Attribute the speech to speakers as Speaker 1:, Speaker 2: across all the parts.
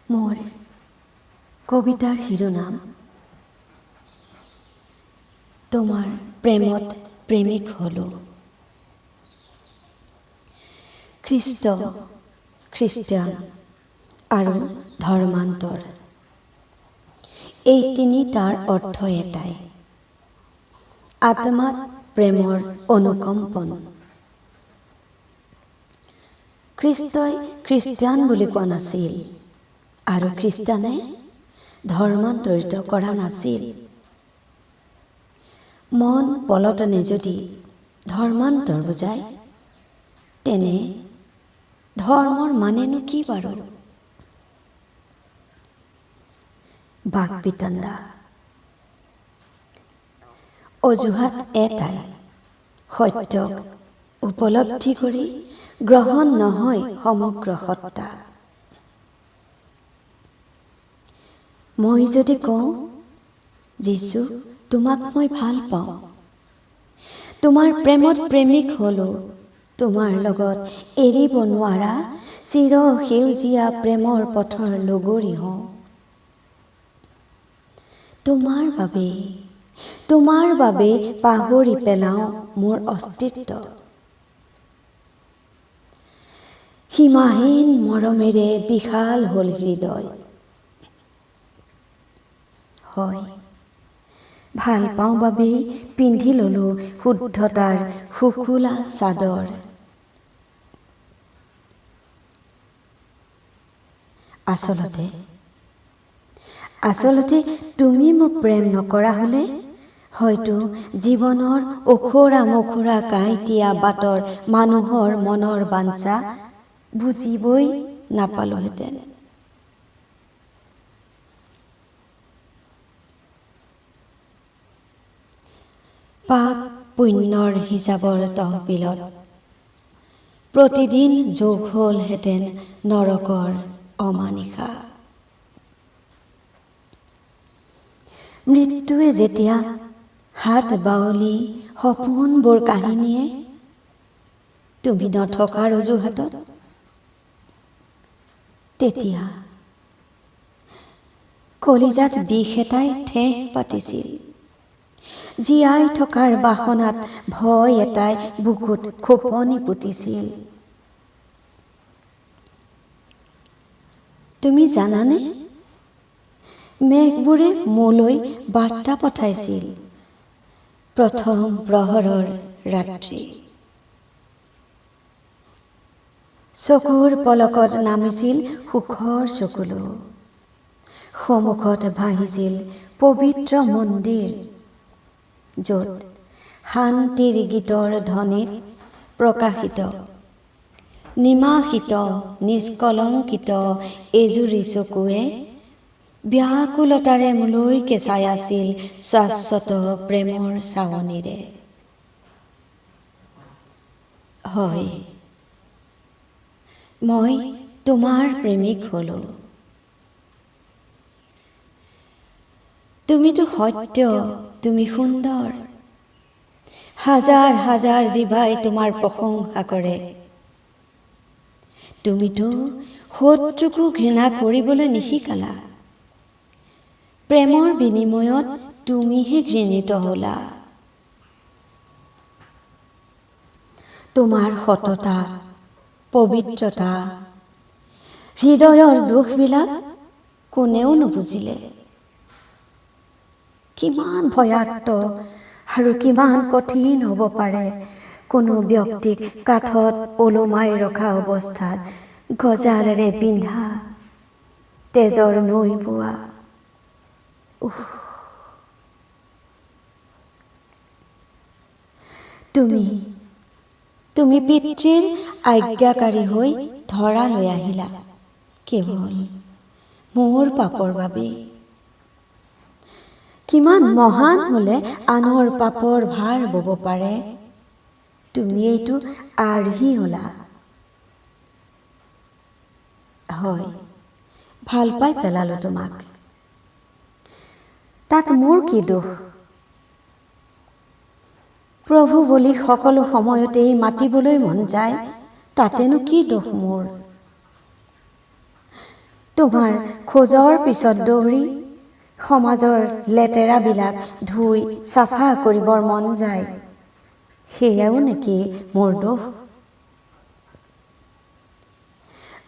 Speaker 1: মোৰ কবিতাৰ শিৰোনাম তোমাৰ প্ৰেমত প্ৰেমিক হলো। খ্ৰীষ্ট, খ্ৰীষ্টিয়ান আৰু ধৰ্মান্তৰ, এই তিনিটাৰ অৰ্থ এটাই, আত্মাত প্ৰেমৰ অনুকম্পন। খ্ৰীষ্টই খ্ৰীষ্টিয়ান বুলি কোৱা নাছিল আৰু খ্ৰীষ্টানে ধৰ্মান্তৰিত কৰা নাছিল। মন পলটনে যদি ধৰ্মান্তৰ বুজায়, তেনে ধৰ্মৰ মানেনো কি বাৰু? বাকবিতণ্ডা। অজুহাত এটাই, সত্যক উপলব্ধি কৰি গ্ৰহণ নহয় সমগ্ৰ সত্তা। মই যদি কওঁ, যীচু তোমাক মই ভাল পাওঁ, তোমাৰ প্ৰেমত প্ৰেমিক হলো, তোমাৰ লগত এৰিব নোৱাৰা চিৰ সেউজীয়া প্ৰেমৰ পথৰ লগৰী হওঁ। তোমাৰ বাবে পাহৰি পেলাওঁ মোৰ অস্তিত্ব। সীমাহীন মৰমেৰে বিশাল হ'ল হৃদয়। হয়, ভাল পাওঁ বাবেই পিন্ধি ললো শুদ্ধতাৰ শুকুলা চাদৰ। আচলতে তুমি মোক প্ৰেম নকৰা হলে হয়তো জীৱনৰ ওখৰা মোখৰা কাঁইটীয়া বাটৰ মানুহৰ মনৰ বাঞ্ছা বুজিবই নাপালোহেঁতেন। পাপ পুণ্যৰ হিচাপৰ তহবিলত প্ৰতিদিন যোগ হ'লহেঁতেন নৰকৰ অমানিশা। মৃত্যুৱে যেতিয়া হাত বাউলি সপোনবোৰ কাহিনীয়ে তুমি নথকাৰ অজুহাতত, তেতিয়া কলিজাত বিষ এটাই ঠেহ পাতিছিল। জীয়াই থকাৰ বাসনাত ভয় এটাই বুকুত খোপনি পুতিছিল। তুমি জানানে, মেঘবোৰে মোলৈ বাৰ্তা পঠাইছিল প্ৰথম প্ৰহৰৰ ৰাত্ৰি। চকুৰ পলকত নামিছিল সুখৰ চকুলো, সন্মুখত ভাহিছিল পবিত্ৰ মন্দিৰ, য'ত শান্তিৰ গীতৰ ধ্বনিত প্ৰকাশিত নিমাষিত নিষ্কলংকিত এজুৰি চকুৱে ব্যাকুলতাৰে মোলৈকে চাই আছিল শাশ্বত প্ৰেমৰ চাৱনিৰে। হয়, মই তোমাৰ প্ৰেমিক হলো। তুমিতো সত্য, তুমি সুন্দৰ, হাজাৰ হাজাৰ জিভাই তোমাৰ প্ৰশংসা কৰে। তুমিতো শত্ৰুকো ঘৃণা কৰিবলৈ নিশিকালা, প্ৰেমৰ বিনিময়ত তুমিহে ঘৃণিত হলা। তোমাৰ সততা, পবিত্ৰতা, হৃদয়ৰ দোষবিলাক কোনেও নুবুজিলে। কিমান ভয়াৰ্ত আৰু কিমান কঠিন হ'ব পাৰে কোনো ব্যক্তিক কাঠত ওলোমাই ৰখা অৱস্থাত গজালেৰে পিন্ধা, তেজৰ নৈ বোৱা। তুমি পিতৃৰ আজ্ঞাকাৰী হৈ ধৰালৈ আহিলা কেৱল মোৰ পাপৰ বাবে। কিমান মহান হলে আনৰ পাপৰ ভাৰ বব পাৰে, তুমি এইটো আৰ্হি হলা। হয়, ভাল পাই পেলালো তোমাক, তাত মোৰ কি দোষ? প্ৰভু বুলি সকলো সময়তেই মাতিবলৈ মন যায়, তাতেনো কি দোষ মোৰ? তোমাৰ খোজৰ পিছত দৌৰি সমাজৰ লেতেৰাবিলাক ধুই চাফা কৰিবৰ মন যায়। সেয়াও নেকি মোৰ দোষ?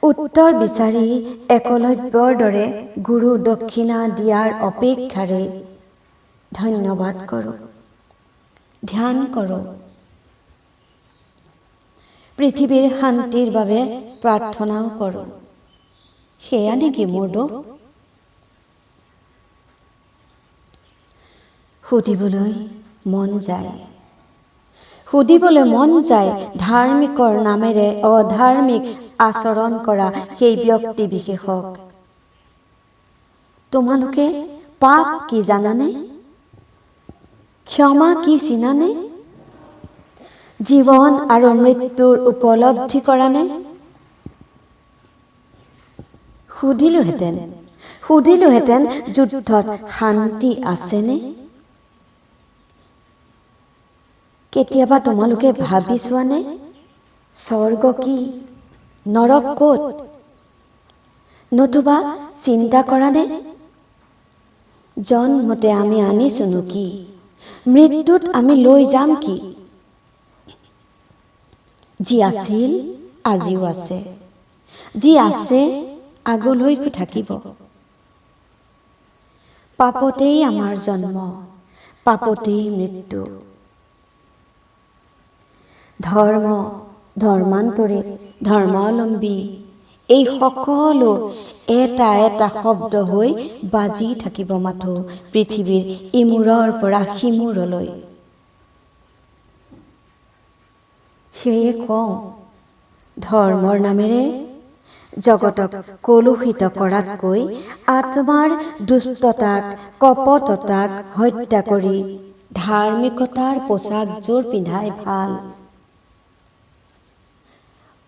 Speaker 1: উত্তৰ বিচাৰি একলব্যৰ দৰে গুৰু দক্ষিণা দিয়াৰ অপেক্ষাৰে ধন্যবাদ কৰোঁ, ধ্যান কৰোঁ। পৃথিৱীৰ শান্তিৰ বাবে প্ৰাৰ্থনাও কৰোঁ। সেয়া নেকি মোৰ দোষ? সুধিবলৈ মন যায়, ধাৰ্মিকৰ নামেৰে অধাৰ্মিক আচৰণ কৰা সেই ব্যক্তি বিশেষক। তোমালোকে পাপ কি জানানে? ক্ষমা কি চিনানে? জীৱন আৰু মৃত্যুৰ উপলব্ধি কৰানে? সুধিলোহেঁতেন যুদ্ধত শান্তি আছেনে? কেতিয়াবা তোমালোকে ভাবি চোৱানে স্বৰ্গ কি, নৰক ক'ত? নতুবা চিন্তা কৰানে জন্মতে আমি আনিছোনো কি, মৃত্যুত আমি লৈ যাম কি? যি আছিল আজিও আছে, যি আছে আগলৈকো থাকিব। পাপতেই আমাৰ জন্ম, পাপতেই মৃত্যু। ধৰ্ম, ধৰ্মান্তৰিত, ধৰ্মাৱলম্বী এই সকলো এটা এটা শব্দ হৈ বাজি থাকিব মাথো পৃথিৱীৰ ইমূৰৰ পৰা সিমূৰলৈ। সেয়ে কওঁ, ধৰ্মৰ নামেৰে জগতক কলুষিত কৰাতকৈ আত্মাৰ দুষ্টতাক, কপটতাক হত্যা কৰি ধাৰ্মিকতাৰ পোচাকযোৰ পিন্ধাই ভাল।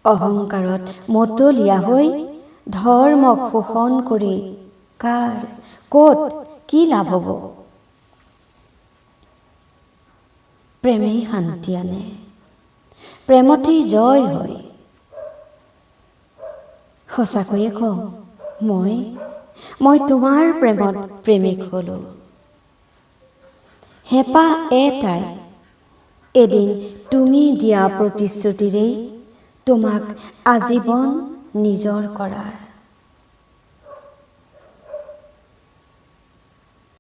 Speaker 1: অহংকাৰত মতলীয়া হৈ ধৰ্মক শোষণ কৰি কাৰ, ক'ত, কি লাভ হ'ব? প্ৰেমেই শান্তি আনে, প্ৰেমতেই জয় হয়। সঁচাকৈয়ে কওঁ, মই তোমাৰ প্ৰেমত প্ৰেমিক হ'লো। হেঁপাহ এটাই, এদিন তুমি দিয়া প্ৰতিশ্ৰুতিৰেই তোমাক আজীৱন নিজৰ কৰাৰ।